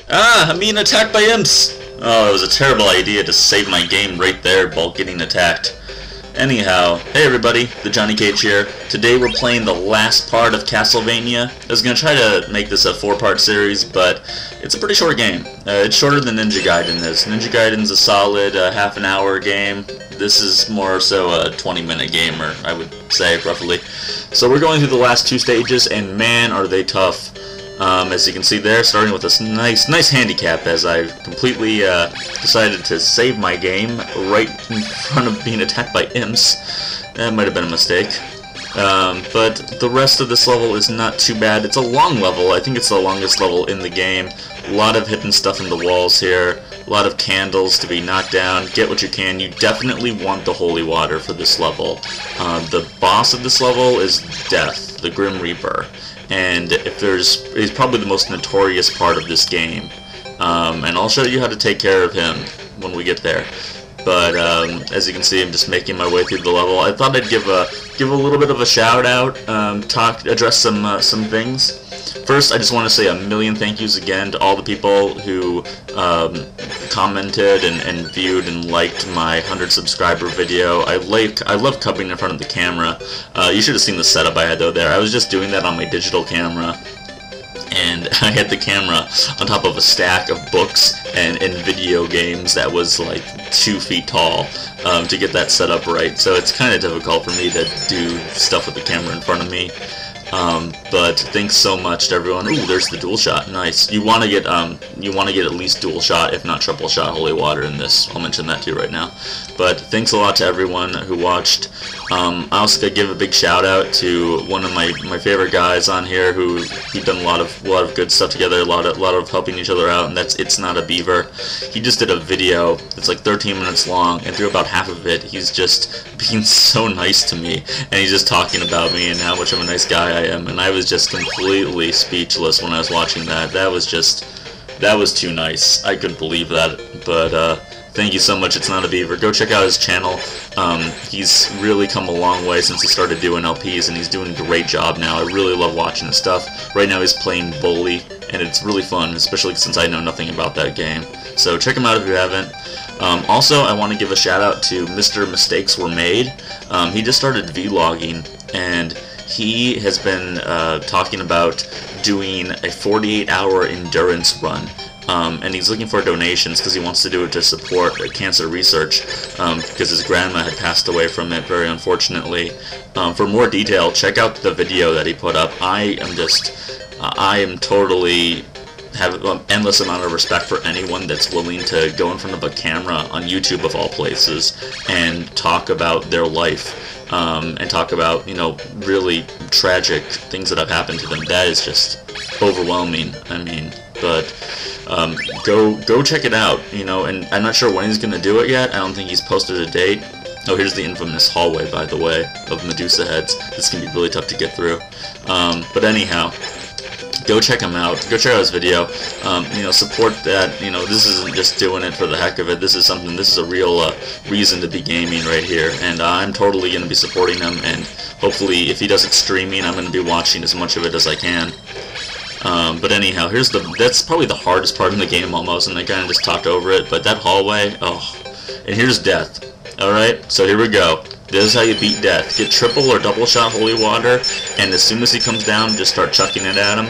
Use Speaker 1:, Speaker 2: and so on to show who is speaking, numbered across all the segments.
Speaker 1: Ah, I'm being attacked by imps! Oh, it was a terrible idea to save my game right there while getting attacked. Anyhow, hey everybody, the Johnny Cage here. Today we're playing the last part of Castlevania. I was going to try to make this a 4-part series, but it's a pretty short game. It's shorter than Ninja Gaiden is. Ninja Gaiden's a solid half an hour game. This is more so a 20-minute game, or I would say, roughly. So we're going through the last 2 stages, and man, are they tough. As you can see there, starting with this nice handicap as I completely decided to save my game right in front of being attacked by imps. That might have been a mistake. But the rest of this level is not too bad. It's a long level. I think it's the longest level in the game. A lot of hidden stuff in the walls here. A lot of candles to be knocked down. Get what you can. You definitely want the holy water for this level. The boss of this level is Death, the Grim Reaper. And he's probably the most notorious part of this game. And I'll show you how to take care of him when we get there. But as you can see, I'm just making my way through the level. I thought I'd give a little bit of a shout out, address some things. First, I just want to say a million thank yous again to all the people who commented and viewed and liked my 100 subscriber video. I love coming in front of the camera. You should have seen the setup I had though there. I was just doing that on my digital camera, and I had the camera on top of a stack of books and video games that was like 2 feet tall to get that set up right. So it's kind of difficult for me to do stuff with the camera in front of me. But thanks so much to everyone. Ooh, there's the dual shot. Nice. You want to get at least dual shot, if not triple shot holy water in this. I'll mention that to you right now. But thanks a lot to everyone who watched. I also gotta give a big shout out to one of my favorite guys on here we've done a lot of good stuff together, a lot of helping each other out, and that's It's Not a Beaver. He just did a video that's like 13 minutes long, and through about half of it he's just being so nice to me, and he's just talking about me and how much of a nice guy I am, and I was just completely speechless when I was watching that. That was too nice. I couldn't believe that. But thank you so much, It's Not a Beaver. Go check out his channel. He's really come a long way since he started doing LPs, and he's doing a great job now. I really love watching his stuff. Right now he's playing Bully, and it's really fun, especially since I know nothing about that game. So check him out if you haven't. Also, I want to give a shout out to Mr. Mistakes Were Made. He just started vlogging, and he has been talking about doing a 48-hour endurance run. And he's looking for donations because he wants to do it to support cancer research, because his grandma had passed away from it, very unfortunately. For more detail, check out the video that he put up. I am totally have an endless amount of respect for anyone that's willing to go in front of a camera on YouTube of all places and talk about their life, and talk about, you know, really tragic things that have happened to them. That is just overwhelming. I mean, but go check it out, you know, and I'm not sure when he's gonna do it yet. I don't think he's posted a date. Oh, here's the infamous hallway, by the way, of Medusa heads. This can be really tough to get through. But anyhow, go check him out. Go check out his video. You know, support that. You know, this isn't just doing it for the heck of it. This is a real reason to be gaming right here. And I'm totally going to be supporting him. And hopefully, if he does it streaming, I'm going to be watching as much of it as I can. But anyhow, that's probably the hardest part in the game almost, and I kind of just talked over it. But that hallway, oh, and here's Death. All right, so here we go. This is how you beat Death. Get triple or double shot holy water, and as soon as he comes down, just start chucking it at him.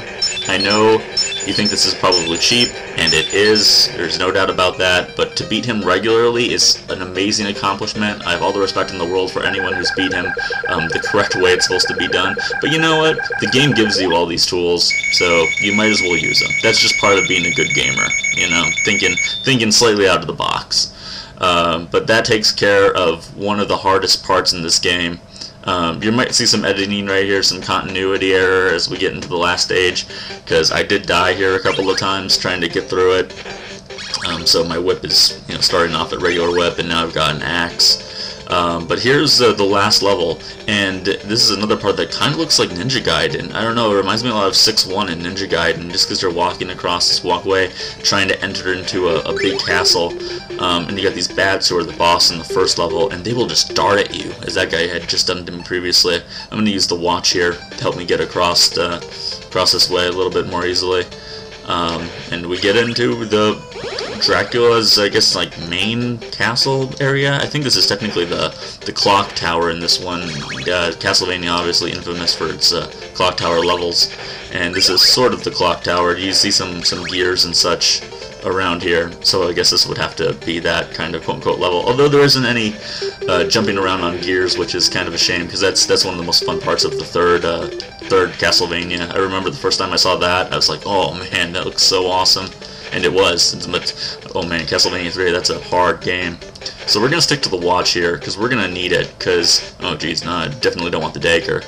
Speaker 1: I know you think this is probably cheap, and it is. There's no doubt about that, but to beat him regularly is an amazing accomplishment. I have all the respect in the world for anyone who's beat him the correct way it's supposed to be done. But you know what? The game gives you all these tools, so you might as well use them. That's just part of being a good gamer, you know, thinking slightly out of the box. But that takes care of one of the hardest parts in this game. You might see some editing right here, some continuity error as we get into the last stage, because I did die here a couple of times trying to get through it. So my whip is, you know, starting off at regular whip, and now I've got an axe. But here's the last level, and this is another part that kind of looks like Ninja Gaiden. I don't know, it reminds me a lot of 6-1 in Ninja Gaiden, just because you're walking across this walkway, trying to enter into a big castle, and you got these bats who are the boss in the first level, and they will just dart at you, as that guy had just done to me previously. I'm going to use the watch here to help me get across this way a little bit more easily. And we get into the Dracula's, I guess, like, main castle area. I think this is technically the clock tower in this one. Castlevania, obviously infamous for its clock tower levels, and this is sort of the clock tower. You see some gears and such around here, so I guess this would have to be that kind of quote-unquote level. Although there isn't any jumping around on gears, which is kind of a shame, because that's one of the most fun parts of the third Castlevania. I remember the first time I saw that, I was like, oh man, that looks so awesome. And it was, but oh man, Castlevania 3, that's a hard game. So we're going to stick to the watch here, because we're going to need it, because, oh geez, no, I definitely don't want the dagger.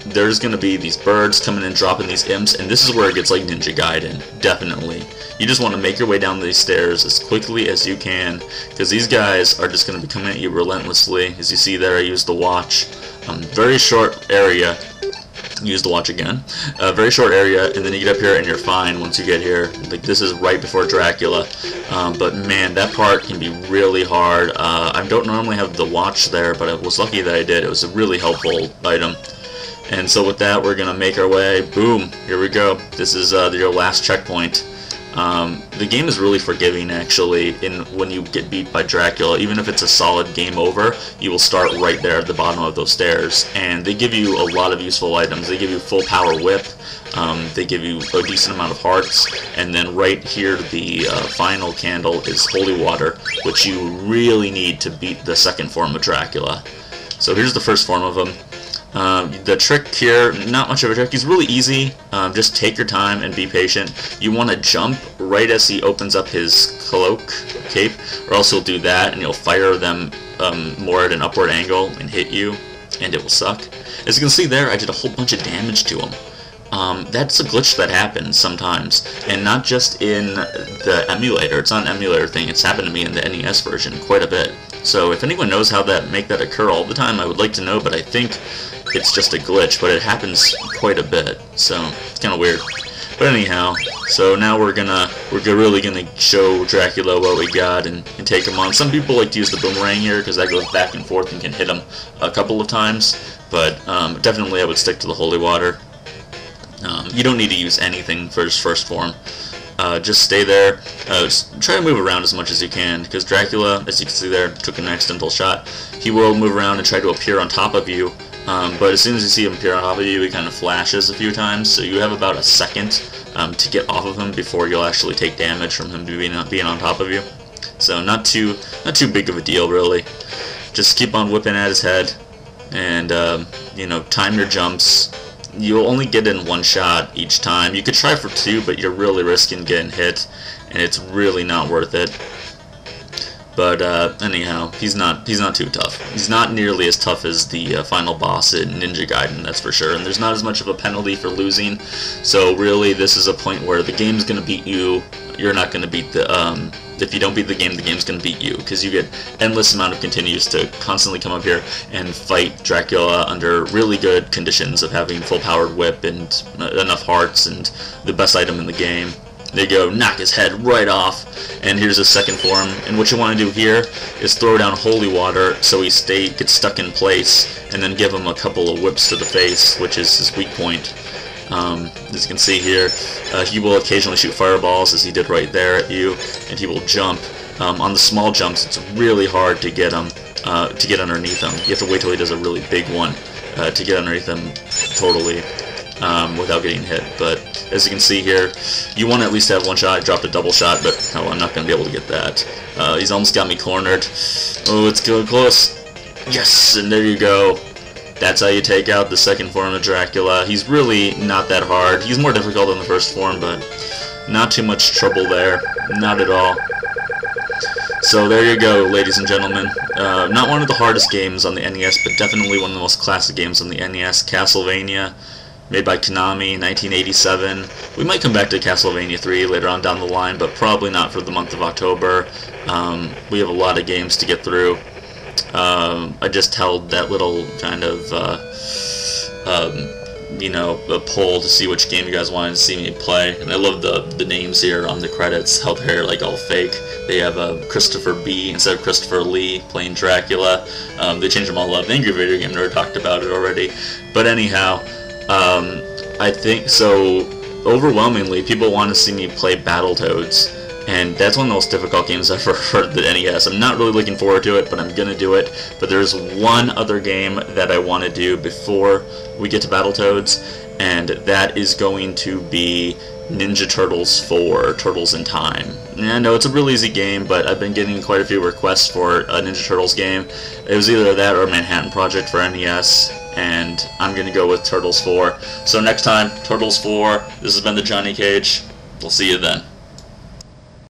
Speaker 1: There's going to be these birds coming in, dropping these imps, and this is where it gets like Ninja Gaiden, definitely. You just want to make your way down these stairs as quickly as you can, because these guys are just going to be coming at you relentlessly. As you see there, I used the watch. Very short area. Use the watch again. Very short area, and then you get up here and you're fine once you get here. Like, this is right before Dracula, but man, that part can be really hard. I don't normally have the watch there, but I was lucky that I did. It was a really helpful item. And so with that, we're gonna make our way. Boom! Here we go. This is your last checkpoint. The game is really forgiving, actually, when you get beat by Dracula. Even if it's a solid game over, you will start right there at the bottom of those stairs. And they give you a lot of useful items. They give you full power whip, they give you a decent amount of hearts, and then right here, the final candle is holy water, which you really need to beat the second form of Dracula. So here's the first form of him. The trick here, not much of a trick, he's really easy. Just take your time and be patient. You want to jump right as he opens up his cape, or else he'll do that and he'll fire them more at an upward angle and hit you, and it will suck. As you can see there, I did a whole bunch of damage to him. That's a glitch that happens sometimes, and not just in the emulator. It's not an emulator thing, it's happened to me in the NES version quite a bit. So if anyone knows how to make that occur all the time, I would like to know, but I think it's just a glitch, but it happens quite a bit, so it's kind of weird. But anyhow, so now we're really gonna show Dracula what we got and take him on. Some people like to use the boomerang here because that goes back and forth and can hit him a couple of times, but definitely I would stick to the holy water. You don't need to use anything for his first form. Just stay there. Try to move around as much as you can, because Dracula, as you can see there, took an accidental shot. He will move around and try to appear on top of you, but as soon as you see him appear on top of you, he kind of flashes a few times, so you have about a second to get off of him before you'll actually take damage from him being on top of you. So not too big of a deal, really. Just keep on whipping at his head, and you know, time your jumps. You'll only get in one shot each time. You could try for two, but you're really risking getting hit, and it's really not worth it. But anyhow, he's not too tough. He's not nearly as tough as the final boss in Ninja Gaiden, that's for sure. And there's not as much of a penalty for losing. So really, this is a point where the game's gonna beat you. You're not gonna beat the. If you don't beat the game's gonna beat you, because you get endless amount of continues to constantly come up here and fight Dracula under really good conditions of having full powered whip and enough hearts and the best item in the game. There you go, knock his head right off, and here's his second form. And what you want to do here is throw down holy water so he gets stuck in place, and then give him a couple of whips to the face, which is his weak point. As you can see here, he will occasionally shoot fireballs, as he did right there at you, and he will jump. On the small jumps, it's really hard to get him to get underneath him. You have to wait till he does a really big one to get underneath him totally without getting hit. But as you can see here, you want to at least have one shot. I dropped a double shot, but hell, I'm not going to be able to get that. He's almost got me cornered. Oh, it's getting close. Yes, and there you go. That's how you take out the second form of Dracula. He's really not that hard. He's more difficult than the first form, but not too much trouble there. Not at all. So there you go, ladies and gentlemen. Not one of the hardest games on the NES, but definitely one of the most classic games on the NES. Castlevania, made by Konami, 1987. We might come back to Castlevania 3 later on down the line, but probably not for the month of October. We have a lot of games to get through. I just held that little kind of, you know, a poll to see which game you guys wanted to see me play, and I love the names here on the credits, how they're like all fake. They have Christopher B instead of Christopher Lee playing Dracula. They changed them all up. Angry Video Game Nerd talked about it already. But anyhow, I think so. overwhelmingly, people want to see me play Battletoads, and that's one of the most difficult games ever for the NES. I'm not really looking forward to it, but I'm gonna do it. But there's one other game that I want to do before we get to Battletoads, and that is going to be Ninja Turtles 4, Turtles in Time. And I know it's a real easy game, but I've been getting quite a few requests for a Ninja Turtles game. It was either that or Manhattan Project for NES, and I'm going to go with Turtles 4. So next time, Turtles 4. This has been the Johnny Cage. We'll see you then.